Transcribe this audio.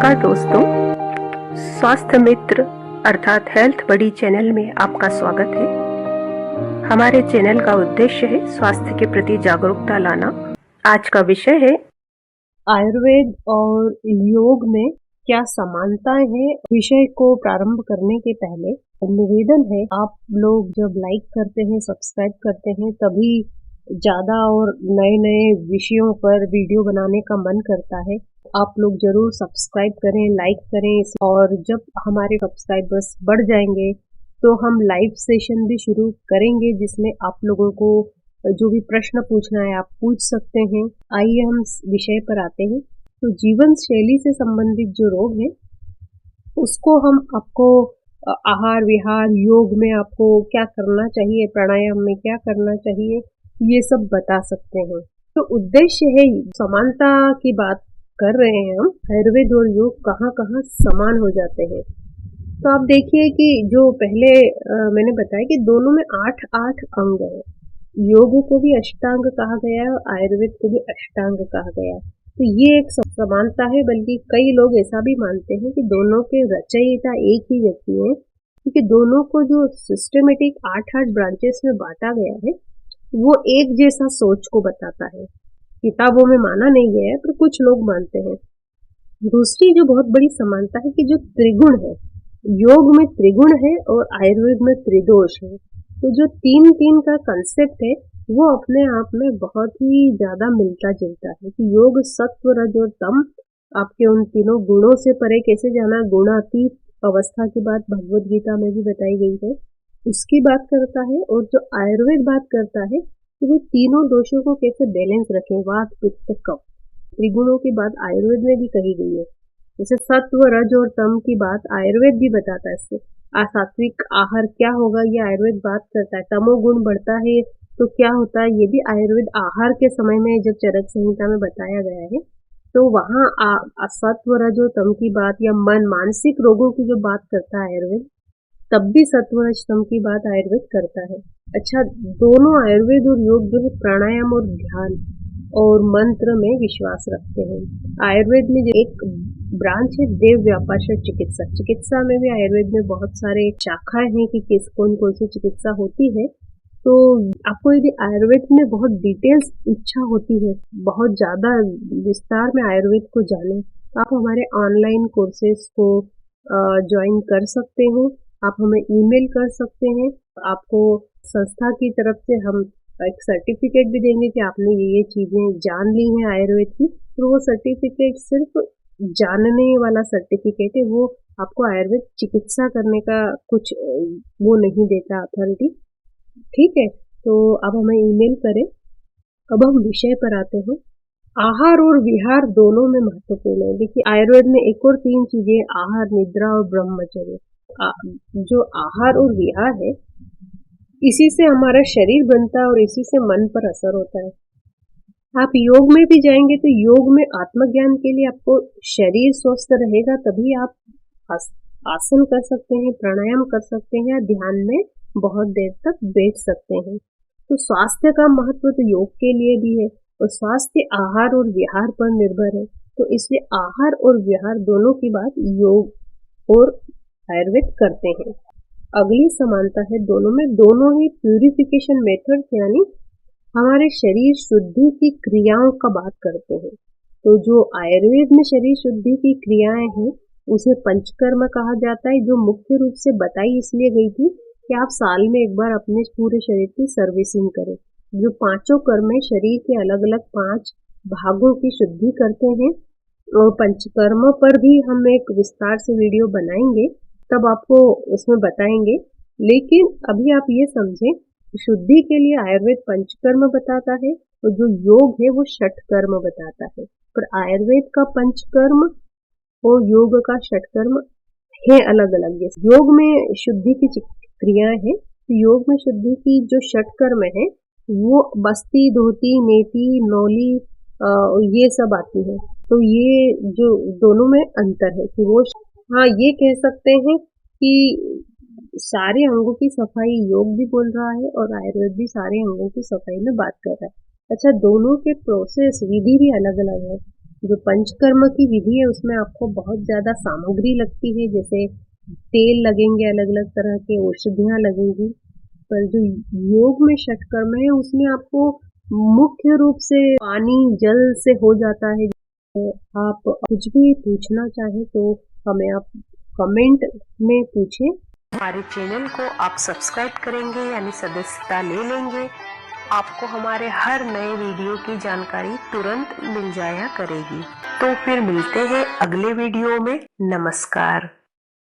नमस्कार दोस्तों, स्वास्थ्य मित्र अर्थात हेल्थ बडी चैनल में आपका स्वागत है। हमारे चैनल का उद्देश्य है स्वास्थ्य के प्रति जागरूकता लाना। आज का विषय है आयुर्वेद और योग में क्या समानताएं हैं। विषय को प्रारंभ करने के पहले निवेदन है, आप लोग जब लाइक करते हैं, सब्सक्राइब करते हैं, तभी ज्यादा और नए नए विषयों पर वीडियो बनाने का मन करता है। आप लोग जरूर सब्सक्राइब करें, लाइक करें, और जब हमारे सब्सक्राइबर्स बढ़ जाएंगे तो हम लाइव सेशन भी शुरू करेंगे, जिसमें आप लोगों को जो भी प्रश्न पूछना है आप पूछ सकते हैं। आइए हम विषय पर आते हैं। तो जीवन शैली से संबंधित जो रोग है उसको हम आपको आहार विहार, योग में आपको क्या करना चाहिए, प्राणायाम में क्या करना चाहिए, ये सब बता सकते हैं। तो उद्देश्य है, समानता की बात कर रहे हैं हम, आयुर्वेद और योग कहाँ कहाँ समान हो जाते हैं। तो आप देखिए कि जो पहले मैंने बताया कि दोनों में 8 अंग है। योग को भी अष्टांग कहा गया है और आयुर्वेद को भी अष्टांग कहा गया है। तो ये एक समानता है, बल्कि कई लोग ऐसा भी मानते हैं कि दोनों के रचयिता एक ही व्यक्ति है, क्योंकि दोनों को जो सिस्टमेटिक 8 ब्रांचेस में बांटा गया है वो एक जैसा सोच को बताता है। किताबों में माना नहीं गया है पर कुछ लोग मानते हैं। दूसरी जो बहुत बड़ी समानता है कि जो त्रिगुण है, योग में त्रिगुण है और आयुर्वेद में त्रिदोष है। तो जो तीन का कंसेप्ट है वो अपने आप में बहुत ही ज्यादा मिलता जुलता है कि योग सत्व रज और तम, आपके उन तीनों गुणों से परे कैसे जाना, गुणातीत अवस्था की बात भगवत गीता में भी बताई गई है, उसकी बात करता है। और जो आयुर्वेद बात करता है कि वे तीनों दोषों को कैसे बैलेंस रखें, वात पित्त कफ। त्रिगुणों की बात आयुर्वेद में भी कही गई है। जैसे सत्व रज और तम की बात आयुर्वेद भी बताता है। इससे असात्विक आहार क्या होगा ये आयुर्वेद बात करता है। तमोगुण बढ़ता है तो क्या होता है, ये भी आयुर्वेद आहार के समय में जब चरक संहिता में बताया गया है, तो वहाँ सत्व रज और तम की बात या मानसिक रोगों की जो बात करता है आयुर्वेद, तब भी सत्व रज तम की बात आयुर्वेद करता है। अच्छा, दोनों आयुर्वेद और योग जो है प्राणायाम और ध्यान और मंत्र में विश्वास रखते हैं। आयुर्वेद में जो एक ब्रांच है देव व्यापार चिकित्सा, चिकित्सा में भी आयुर्वेद में बहुत सारे शाखाएं हैं कि किस कौन सी चिकित्सा होती है। तो आपको यदि आयुर्वेद में बहुत डिटेल्स इच्छा होती है, बहुत ज्यादा विस्तार में आयुर्वेद को जाने, आप हमारे ऑनलाइन कोर्सेज को ज्वाइन कर सकते हैं। आप हमें ईमेल कर सकते हैं। आपको संस्था की तरफ से हम एक सर्टिफिकेट भी देंगे कि आपने ये चीजें जान ली हैं आयुर्वेद की। तो वो सर्टिफिकेट सिर्फ जानने वाला सर्टिफिकेट है, वो आपको आयुर्वेद चिकित्सा करने का कुछ वो नहीं देता अथॉरिटी। ठीक है, तो अब हमें ईमेल करें। अब हम विषय पर आते हैं। आहार और विहार दोनों में महत्वपूर्ण है। देखिए आयुर्वेद में एक और 3 चीजें, आहार, निद्रा और ब्रह्मचर्य। जो आहार और विहार है, इसी से हमारा शरीर बनता है और इसी से मन पर असर होता है। आप योग में भी जाएंगे तो योग में आत्मज्ञान के लिए आपको शरीर स्वस्थ रहेगा, तभी आप आसन कर सकते हैं, प्राणायाम कर सकते हैं, ध्यान में बहुत देर तक बैठ सकते हैं। तो स्वास्थ्य का महत्व तो योग के लिए भी है और स्वास्थ्य आहार और विहार पर निर्भर है। तो इसलिए आहार और विहार दोनों की बात योग और आयुर्वेद करते हैं। अगली समानता है दोनों में, दोनों ही प्यूरिफिकेशन मेथड यानी हमारे शरीर शुद्धि की क्रियाओं का बात करते हैं। तो जो आयुर्वेद में शरीर शुद्धि की क्रियाएं हैं उसे पंचकर्म कहा जाता है, जो मुख्य रूप से बताई इसलिए गई थी कि आप साल में एक बार अपने पूरे शरीर की सर्विसिंग करें। जो 5 कर्म है, शरीर के अलग अलग 5 भागों की शुद्धि करते हैं। और पंचकर्म पर भी हम एक विस्तार से वीडियो बनाएंगे, तब आपको उसमें बताएंगे। लेकिन अभी आप ये समझें, शुद्धि के लिए आयुर्वेद पंचकर्म बताता है और जो योग है वो षटकर्म बताता है। पर आयुर्वेद का पंचकर्म और योग का षटकर्म है अलग अलग। योग में शुद्धि की क्रियाएं हैं, योग में शुद्धि की जो षटकर्म है वो बस्ती, धोती, नेति, नौली ये सब आती है। तो ये जो दोनों में अंतर है कि वो, हाँ ये कह सकते हैं कि सारे अंगों की सफाई योग भी बोल रहा है और आयुर्वेद भी सारे अंगों की सफाई में बात कर रहा है। अच्छा, दोनों के प्रोसेस विधि भी अलग अलग है। जो पंचकर्म की विधि है उसमें आपको बहुत ज्यादा सामग्री लगती है, जैसे तेल लगेंगे, अलग अलग तरह के औषधियां लगेंगी। पर जो योग में षटकर्म है उसमें आपको मुख्य रूप से पानी जल से हो जाता है। तो आप कुछ भी पूछना चाहें तो हमें आप कमेंट में पूछें। हमारे चैनल को आप सब्सक्राइब करेंगे यानी सदस्यता ले लेंगे, आपको हमारे हर नए वीडियो की जानकारी तुरंत मिल जाया करेगी। तो फिर मिलते हैं अगले वीडियो में। नमस्कार।